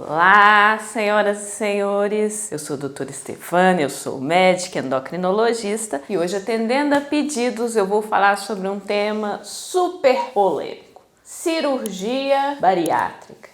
Olá, senhoras e senhores, eu sou a doutora Stefânia, eu sou médica endocrinologista e hoje, atendendo a pedidos, eu vou falar sobre um tema super polêmico: cirurgia bariátrica.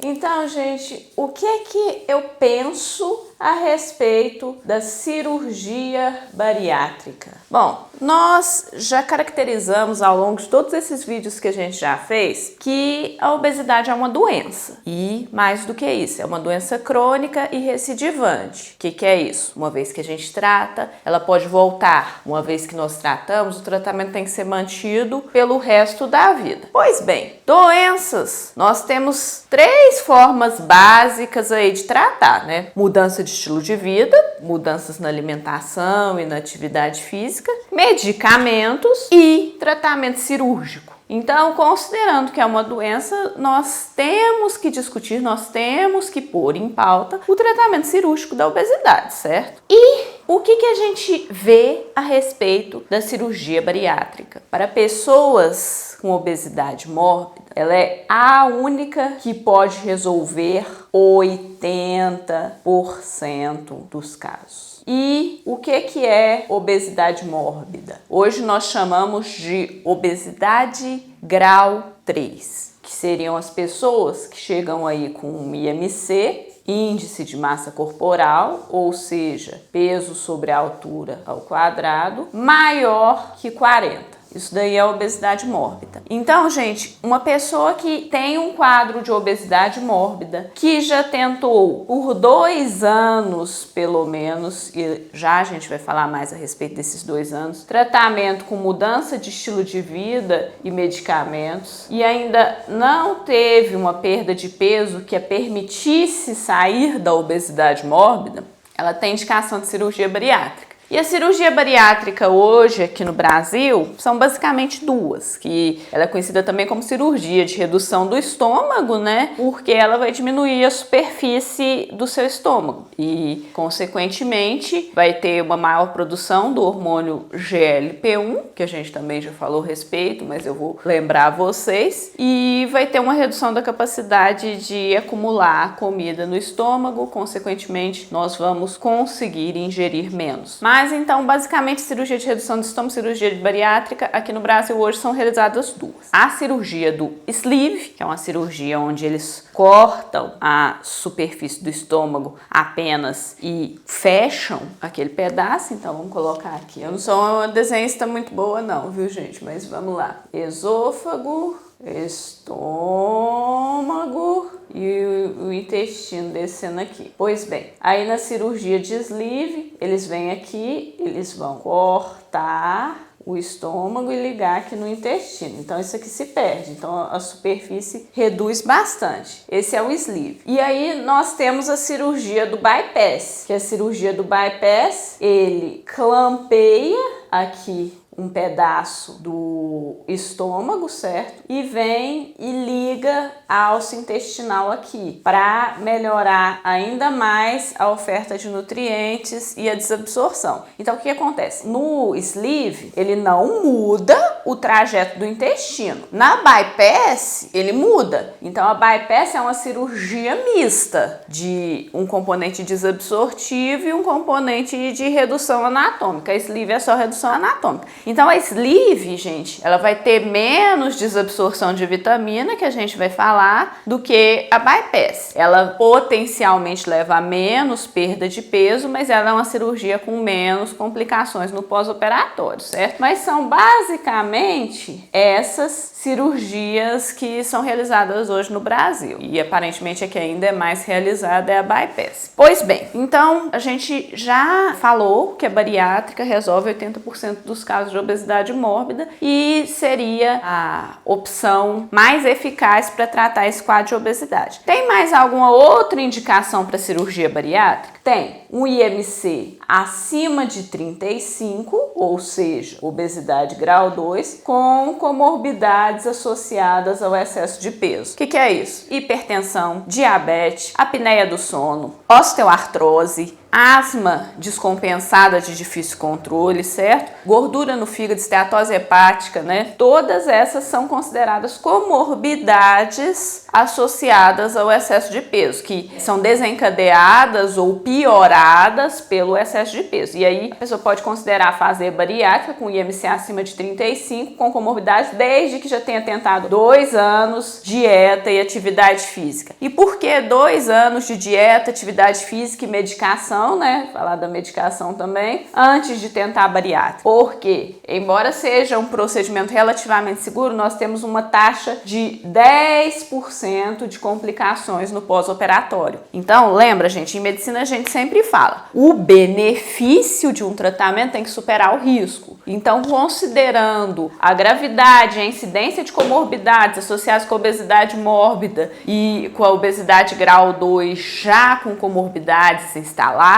Então, gente, o que é que eu penso a respeito da cirurgia bariátrica? Bom, nós já caracterizamos ao longo de todos esses vídeos que a gente já fez que a obesidade é uma doença e, mais do que isso, é uma doença crônica e recidivante. O que é isso? Uma vez que a gente trata, ela pode voltar. Uma vez que nós tratamos, o tratamento tem que ser mantido pelo resto da vida. Pois bem, doenças, nós temos três formas básicas aí de tratar, né? Mudança de estilo de vida, mudanças na alimentação e na atividade física, medicamentos e tratamento cirúrgico. Então, considerando que é uma doença, nós temos que discutir, nós temos que pôr em pauta o tratamento cirúrgico da obesidade, certo? E o que a gente vê a respeito da cirurgia bariátrica? Para pessoas com obesidade mórbida, ela é a única que pode resolver 80% dos casos. E o que é obesidade mórbida? Hoje nós chamamos de obesidade grau 3, que seriam as pessoas que chegam aí com um IMC, índice de massa corporal, ou seja, peso sobre a altura ao quadrado, maior que 40. Isso daí é a obesidade mórbida. Então, gente, uma pessoa que tem um quadro de obesidade mórbida, que já tentou por 2 anos, pelo menos, e já a gente vai falar mais a respeito desses 2 anos, tratamento com mudança de estilo de vida e medicamentos, e ainda não teve uma perda de peso que a permitisse sair da obesidade mórbida, ela tem indicação de cirurgia bariátrica. E a cirurgia bariátrica hoje aqui no Brasil são basicamente duas, que ela é conhecida também como cirurgia de redução do estômago, né? Porque ela vai diminuir a superfície do seu estômago e, consequentemente, vai ter uma maior produção do hormônio GLP-1, que a gente também já falou a respeito, mas eu vou lembrar vocês, e vai ter uma redução da capacidade de acumular comida no estômago, consequentemente, nós vamos conseguir ingerir menos. Mas então, basicamente, cirurgia de redução do estômago e cirurgia bariátrica aqui no Brasil hoje são realizadas duas. A cirurgia do sleeve, que é uma cirurgia onde eles cortam a superfície do estômago apenas e fecham aquele pedaço. Então, vamos colocar aqui. Eu não sou uma desenhista muito boa não, viu, gente? Mas vamos lá. Esôfago, estômago e o intestino descendo aqui. Pois bem, aí na cirurgia de sleeve, eles vêm aqui, eles vão cortar o estômago e ligar aqui no intestino. Então isso aqui se perde, então a superfície reduz bastante. Esse é o sleeve. E aí nós temos a cirurgia do bypass, que a cirurgia do bypass, ele clampeia aqui um pedaço do estômago, certo? E vem e liga a alça intestinal aqui para melhorar ainda mais a oferta de nutrientes e a desabsorção. Então, o que acontece? No sleeve, ele não muda o trajeto do intestino. Na bypass, ele muda. Então, a bypass é uma cirurgia mista de um componente desabsortivo e um componente de redução anatômica. A sleeve é só redução anatômica. Então, a sleeve, gente, ela vai ter menos desabsorção de vitamina, que a gente vai falar, do que a bypass. Ela potencialmente leva a menos perda de peso, mas ela é uma cirurgia com menos complicações no pós-operatório, certo? Mas são basicamente essas cirurgias que são realizadas hoje no Brasil. E aparentemente a que ainda é mais realizada é a bypass. Pois bem, então a gente já falou que a bariátrica resolve 80% dos casos de obesidade mórbida e seria a opção mais eficaz para tratar esse quadro de obesidade. Tem mais alguma outra indicação para cirurgia bariátrica? tem um IMC acima de 35, ou seja, obesidade grau 2, com comorbidades associadas ao excesso de peso. O que é isso? Hipertensão, diabetes, apneia do sono, osteoartrose, asma descompensada de difícil controle, certo? Gordura no fígado, esteatose hepática, né? Todas essas são consideradas comorbidades associadas ao excesso de peso, que são desencadeadas ou pioradas pelo excesso de peso. E aí a pessoa pode considerar fazer bariátrica com IMC acima de 35, com comorbidades, desde que já tenha tentado 2 anos dieta e atividade física. E por que 2 anos de dieta, atividade física e medicação? Né? Falar da medicação também, antes de tentar a bariátrica. Porque, embora seja um procedimento relativamente seguro, nós temos uma taxa de 10% de complicações no pós-operatório. Então, lembra, gente, em medicina a gente sempre fala, o benefício de um tratamento tem que superar o risco. Então, considerando a gravidade, a incidência de comorbidades associadas com a obesidade mórbida e com a obesidade grau 2 já com comorbidades instaladas,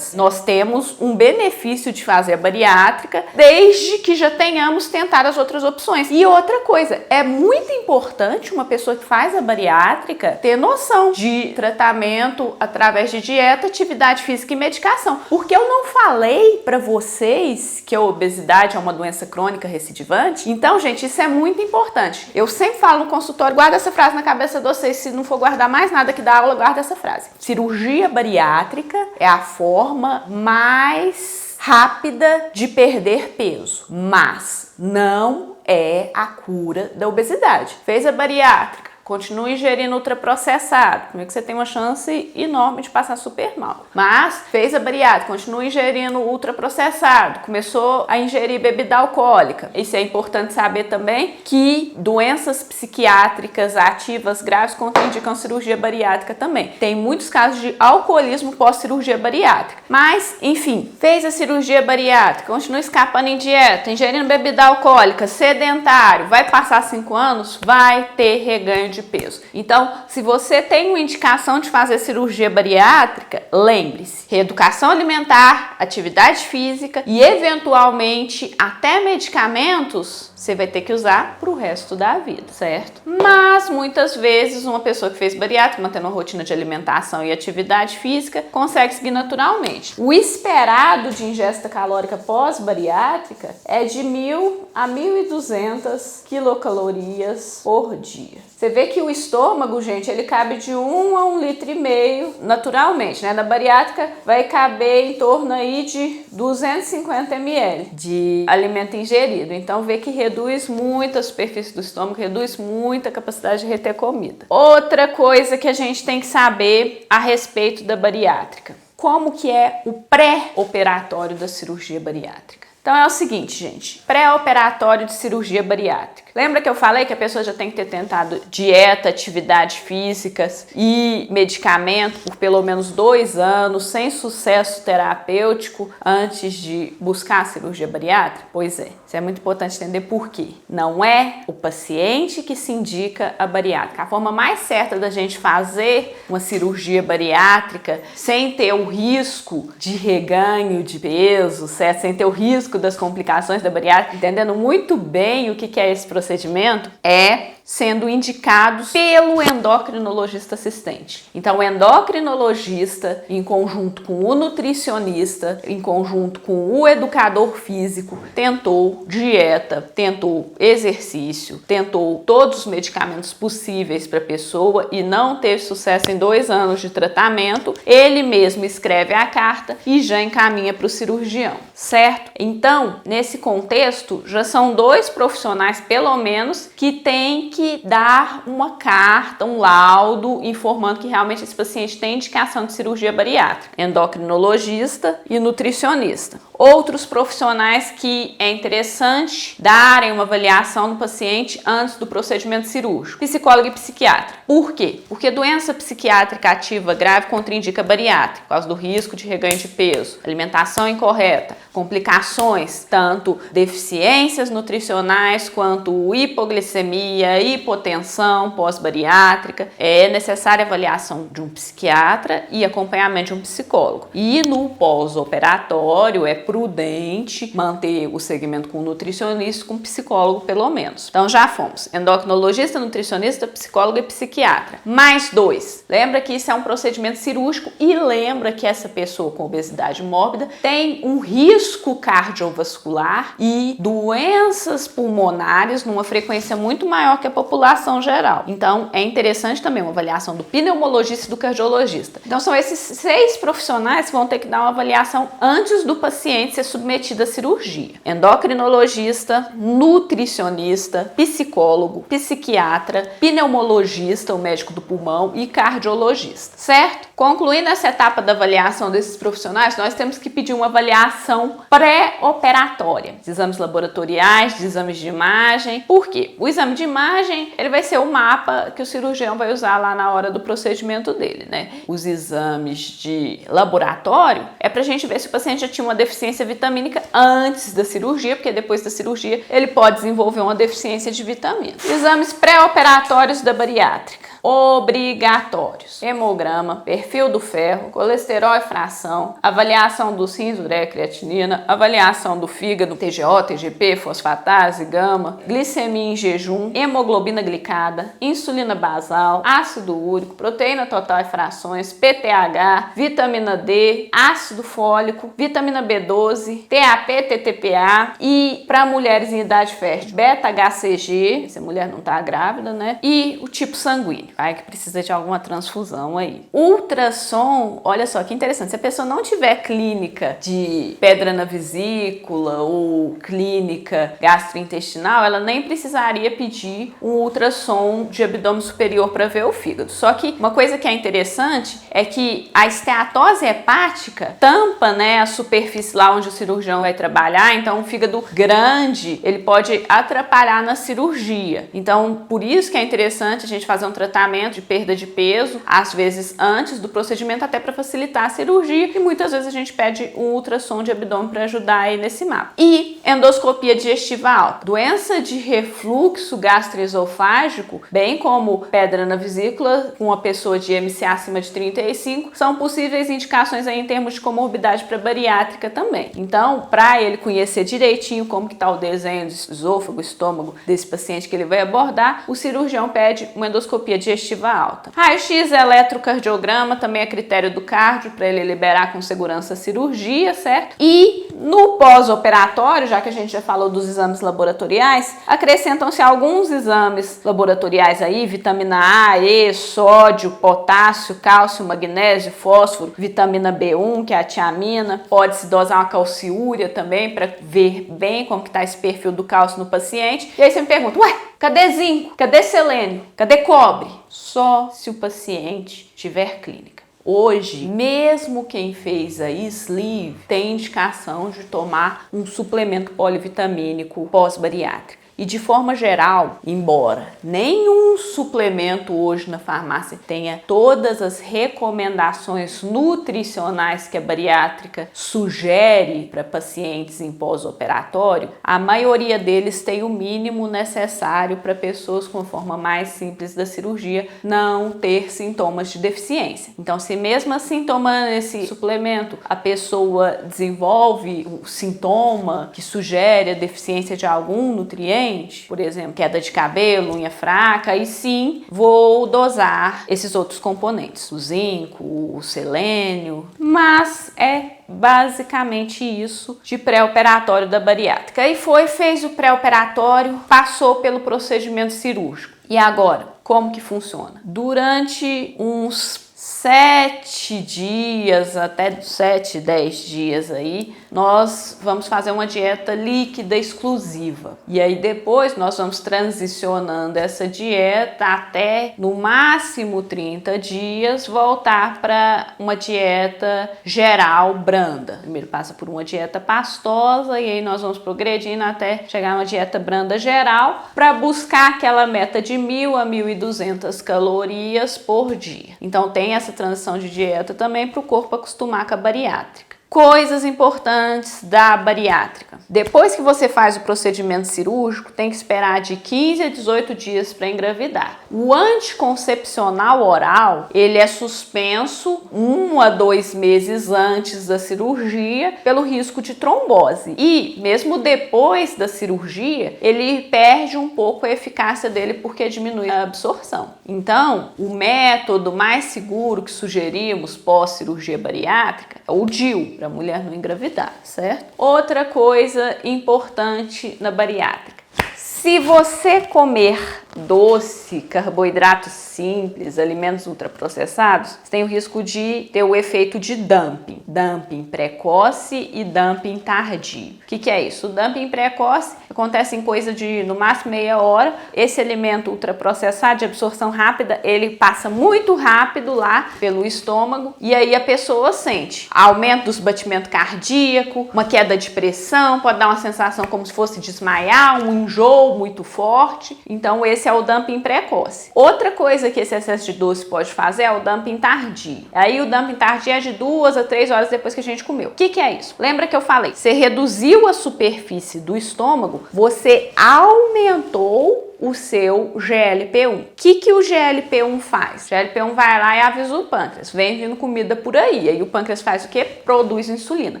nós temos um benefício de fazer a bariátrica desde que já tenhamos tentado as outras opções. E outra coisa, é muito importante uma pessoa que faz a bariátrica ter noção de tratamento através de dieta, atividade física e medicação. Porque eu não falei para vocês que a obesidade é uma doença crônica recidivante. Então, gente, isso é muito importante. Eu sempre falo no consultório, guarda essa frase na cabeça de vocês. Se não for guardar mais nada que dá aula, guarda essa frase. Cirurgia bariátrica é a forma mais rápida de perder peso, mas não é a cura da obesidade. Fez a bariátrica, continue ingerindo ultraprocessado, primeiro que você tem uma chance enorme de passar super mal. Mas fez a bariátrica, continue ingerindo ultraprocessado, começou a ingerir bebida alcoólica. Isso é importante saber também que doenças psiquiátricas ativas graves contraindicam cirurgia bariátrica também. Tem muitos casos de alcoolismo pós-cirurgia bariátrica. Mas, enfim, fez a cirurgia bariátrica, continua escapando em dieta, ingerindo bebida alcoólica, sedentário, vai passar 5 anos, vai ter reganho de peso. Então, se você tem uma indicação de fazer cirurgia bariátrica, lembre-se, reeducação alimentar, atividade física e eventualmente até medicamentos você vai ter que usar para o resto da vida, certo? Mas muitas vezes uma pessoa que fez bariátrica, mantendo uma rotina de alimentação e atividade física, consegue seguir naturalmente. O esperado de ingesta calórica pós-bariátrica é de 1.000 a 1.200 quilocalorias por dia. Você vê que o estômago, gente, ele cabe de 1 a 1,5 litros naturalmente, né? Na bariátrica vai caber em torno aí de 250 ml de alimento ingerido. Então vê que reduz muito a superfície do estômago, reduz muito a capacidade de reter comida. Outra coisa que a gente tem que saber a respeito da bariátrica. Como que é o pré-operatório da cirurgia bariátrica? Então é o seguinte, gente, pré-operatório de cirurgia bariátrica. Lembra que eu falei que a pessoa já tem que ter tentado dieta, atividades físicas e medicamento por pelo menos 2 anos, sem sucesso terapêutico, antes de buscar a cirurgia bariátrica? Pois é, isso é muito importante entender por quê. Não é o paciente que se indica a bariátrica. A forma mais certa da gente fazer uma cirurgia bariátrica sem ter o risco de reganho de peso, certo? Sem ter o risco das complicações da bariátrica, entendendo muito bem o que é esse procedimento, é sendo indicados pelo endocrinologista assistente. Então, o endocrinologista, em conjunto com o nutricionista, em conjunto com o educador físico, tentou dieta, tentou exercício, tentou todos os medicamentos possíveis para a pessoa e não teve sucesso em 2 anos de tratamento. Ele mesmo escreve a carta e já encaminha para o cirurgião, certo? Então, nesse contexto, já são 2 profissionais, pelo menos, que têm que dar uma carta, um laudo, informando que realmente esse paciente tem indicação de cirurgia bariátrica. Endocrinologista e nutricionista. Outros profissionais que é interessante darem uma avaliação no paciente antes do procedimento cirúrgico: psicólogo e psiquiatra. Por quê? Porque doença psiquiátrica ativa grave contraindica bariátrica, por causa do risco de reganho de peso, alimentação incorreta, complicações, tanto deficiências nutricionais quanto hipoglicemia, hipotensão pós-bariátrica. É necessária avaliação de um psiquiatra e acompanhamento de um psicólogo. E no pós-operatório é prudente manter o segmento com nutricionista, com psicólogo pelo menos. Então já fomos endocrinologista, nutricionista, psicólogo e psiquiatra. Mais 2. Lembra que isso é um procedimento cirúrgico e lembra que essa pessoa com obesidade mórbida tem um risco cardiovascular e doenças pulmonares numa frequência muito maior que a população geral. Então é interessante também uma avaliação do pneumologista e do cardiologista. Então são esses 6 profissionais que vão ter que dar uma avaliação antes do paciente ser submetido à cirurgia: endocrinologista, nutricionista, psicólogo, psiquiatra, pneumologista, o médico do pulmão, e cardiologista, certo? Concluindo essa etapa da avaliação desses profissionais, nós temos que pedir uma avaliação pré-operatória, de exames laboratoriais, de exames de imagem. Por quê? O exame de imagem, ele vai ser o mapa que o cirurgião vai usar lá na hora do procedimento dele, né? Os exames de laboratório é pra gente ver se o paciente já tinha uma deficiência vitamínica antes da cirurgia, porque depois da cirurgia ele pode desenvolver uma deficiência de vitaminas. Exames pré-operatórios da bariátrica: obrigatórios: hemograma, perfil do ferro, colesterol e fração, avaliação dos rins, ureia, creatinina, avaliação do fígado, TGO, TGP, fosfatase, gama, glicemia em jejum, hemoglobina glicada, insulina basal, ácido úrico, proteína total e frações, PTH, vitamina D, ácido fólico, vitamina B12, TAP, TTPA, e para mulheres em idade fértil, beta-HCG, se a mulher não está grávida, né? E o tipo sanguíneo, vai que precisa de alguma transfusão aí. Ultrassom, olha só que interessante, se a pessoa não tiver clínica de pedra na vesícula ou clínica gastrointestinal, ela nem precisaria pedir um ultrassom de abdômen superior para ver o fígado. Só que uma coisa que é interessante é que a esteatose hepática tampa, né, a superfície lá onde o cirurgião vai trabalhar, então o fígado grande, ele pode atrapalhar na cirurgia. Então, por isso que é interessante a gente fazer um tratamento de perda de peso, às vezes antes do procedimento, até para facilitar a cirurgia, e muitas vezes a gente pede um ultrassom de abdômen para ajudar aí nesse mapa. E endoscopia digestiva alta: doença de refluxo gastroesofágico, bem como pedra na vesícula, com uma pessoa de IMC acima de 35, são possíveis indicações aí em termos de comorbidade para bariátrica também. Então, para ele conhecer direitinho como que tá o desenho do esôfago, estômago desse paciente que ele vai abordar, o cirurgião pede uma endoscopia digestiva alta. Raio-x, eletrocardiograma, também é critério do cardio para ele liberar com segurança a cirurgia, certo? E no pós-operatório, já que a gente já falou dos exames laboratoriais, acrescentam-se alguns exames laboratoriais aí: vitamina A, E, sódio, potássio, cálcio, magnésio, fósforo, vitamina B1, que é a tiamina. Pode-se dosar uma calciúria também para ver bem como que tá esse perfil do cálcio no paciente. E aí você me pergunta: ué, cadê zinco? Cadê selênio? Cadê cobre? Só se o paciente tiver clínica. Hoje, mesmo quem fez a sleeve tem indicação de tomar um suplemento polivitamínico pós-bariátrico. E de forma geral, embora nenhum suplemento hoje na farmácia tenha todas as recomendações nutricionais que a bariátrica sugere para pacientes em pós-operatório, a maioria deles tem o mínimo necessário para pessoas com a forma mais simples da cirurgia não ter sintomas de deficiência. Então, se mesmo assim tomando esse suplemento a pessoa desenvolve um sintoma que sugere a deficiência de algum nutriente, por exemplo, queda de cabelo, unha fraca, aí sim vou dosar esses outros componentes, o zinco, o selênio, mas é basicamente isso de pré-operatório da bariátrica. Aí fez o pré-operatório, passou pelo procedimento cirúrgico. E agora, como que funciona? Durante uns 7 dias, até 7, 10 dias aí, nós vamos fazer uma dieta líquida exclusiva. E aí depois nós vamos transicionando essa dieta até no máximo 30 dias voltar para uma dieta geral branda. Primeiro passa por uma dieta pastosa e aí nós vamos progredindo até chegar a uma dieta branda geral para buscar aquela meta de 1.000 a 1.200 calorias por dia. Então tem essa transição de dieta também para o corpo acostumar com a bariátrica. Coisas importantes da bariátrica. Depois que você faz o procedimento cirúrgico, tem que esperar de 15 a 18 dias para engravidar. O anticoncepcional oral, ele é suspenso 1 a 2 meses antes da cirurgia pelo risco de trombose. E mesmo depois da cirurgia, ele perde um pouco a eficácia dele porque diminui a absorção. Então, o método mais seguro que sugerimos pós-cirurgia bariátrica é o DIU, para a mulher não engravidar, certo? Outra coisa importante na bariátrica. Se você comer doce, carboidratos simples, alimentos ultraprocessados, você tem o risco de ter o efeito de dumping. Dumping precoce e dumping tardio. O que é isso? O dumping precoce acontece em coisa de no máximo meia hora. Esse alimento ultraprocessado de absorção rápida, ele passa muito rápido lá pelo estômago e aí a pessoa sente aumento dos batimentos cardíacos, uma queda de pressão, pode dar uma sensação como se fosse desmaiar, um enjoo muito forte. Então esse é o dumping precoce. Outra coisa que esse excesso de doce pode fazer é o dumping tardio. Aí o dumping tardio é de 2 a 3 horas depois que a gente comeu. O que é isso? Lembra que eu falei? Você reduziu a superfície do estômago, você aumentou o seu GLP-1. O que o GLP-1 faz? O GLP-1 vai lá e avisa o pâncreas. Vem vindo comida por aí. Aí o pâncreas faz o quê? Produz insulina.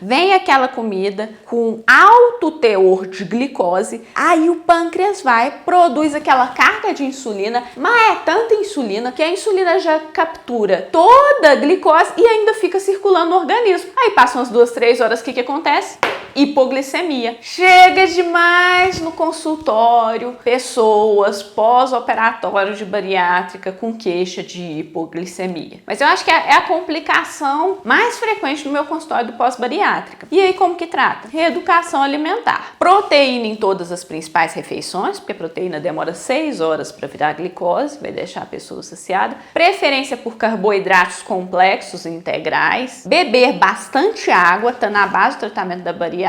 Vem aquela comida com alto teor de glicose, aí o pâncreas produz aquela carga de insulina, mas é tanta insulina que a insulina já captura toda a glicose e ainda fica circulando no organismo. Aí passam umas 2, 3 horas, o que acontece? Hipoglicemia. Chega demais no consultório pessoas pós-operatório de bariátrica com queixa de hipoglicemia. Mas eu acho que é a complicação mais frequente no meu consultório do pós-bariátrica. E aí como que trata? Reeducação alimentar. Proteína em todas as principais refeições, porque a proteína demora 6 horas para virar glicose, vai deixar a pessoa saciada. Preferência por carboidratos complexos e integrais. Beber bastante água, tá na base do tratamento da bariátrica.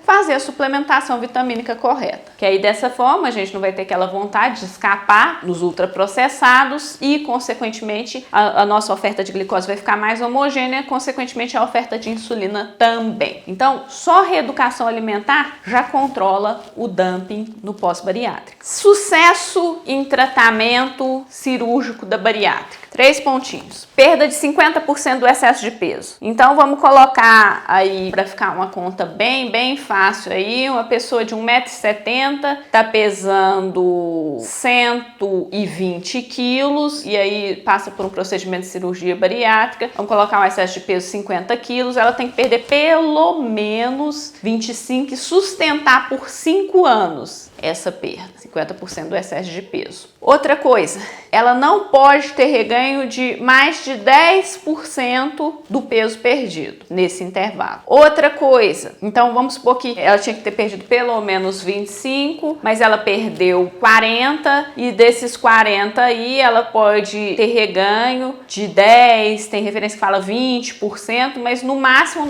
Fazer a suplementação vitamínica correta. Que aí dessa forma a gente não vai ter aquela vontade de escapar nos ultraprocessados e, consequentemente, a nossa oferta de glicose vai ficar mais homogênea, consequentemente a oferta de insulina também. Então, só reeducação alimentar já controla o dumping no pós-bariátrico. Sucesso em tratamento cirúrgico da bariátrica. 3 pontinhos. Perda de 50% do excesso de peso. Então vamos colocar aí, para ficar uma conta bem fácil aí, uma pessoa de 1,70 m tá pesando 120 quilos e aí passa por um procedimento de cirurgia bariátrica. Vamos colocar um excesso de peso 50 quilos. Ela tem que perder pelo menos 25 e sustentar por 5 anos essa perda, 50% do excesso de peso. Outra coisa, ela não pode ter reganho de mais de 10% do peso perdido nesse intervalo. Outra coisa, então vamos supor que ela tinha que ter perdido pelo menos 25, mas ela perdeu 40 e desses 40 aí ela pode ter reganho de 10, tem referência que fala 20%, mas no máximo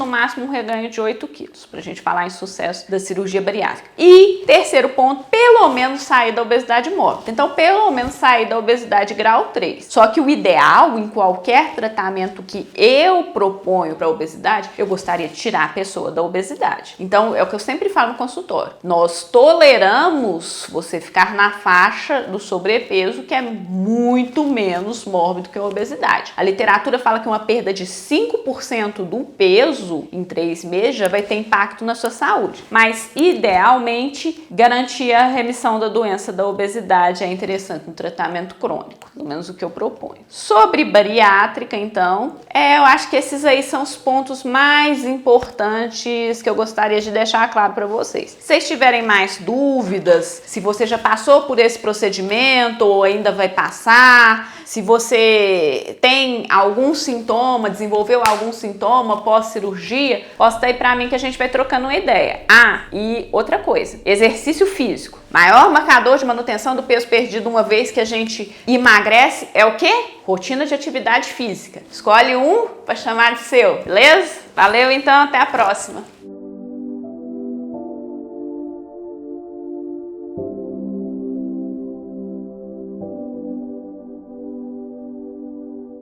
um reganho de 8 quilos, pra gente falar em sucesso da cirurgia bariátrica. E terceiro ponto, pelo menos sair da obesidade mórbida. Então, pelo menos sair da obesidade grau 3. Só que o ideal, em qualquer tratamento que eu proponho para obesidade, eu gostaria de tirar a pessoa da obesidade. Então, é o que eu sempre falo no consultório. Nós toleramos você ficar na faixa do sobrepeso, que é muito menos mórbido que a obesidade. A literatura fala que uma perda de 5% do peso em 3 meses já vai ter impacto na sua saúde. Mas, idealmente, garantir a remissão da doença da obesidade é interessante no tratamento crônico, pelo menos o que eu proponho. Sobre bariátrica, então, eu acho que esses aí são os pontos mais importantes que eu gostaria de deixar claro para vocês. Se vocês tiverem mais dúvidas, se você já passou por esse procedimento ou ainda vai passar, Se você tem algum sintoma, desenvolveu algum sintoma pós-cirurgia, posta aí pra mim que a gente vai trocando uma ideia. Ah, e outra coisa, exercício físico. Maior marcador de manutenção do peso perdido uma vez que a gente emagrece é o quê? Rotina de atividade física. Escolhe um para chamar de seu, beleza? Valeu então, até a próxima.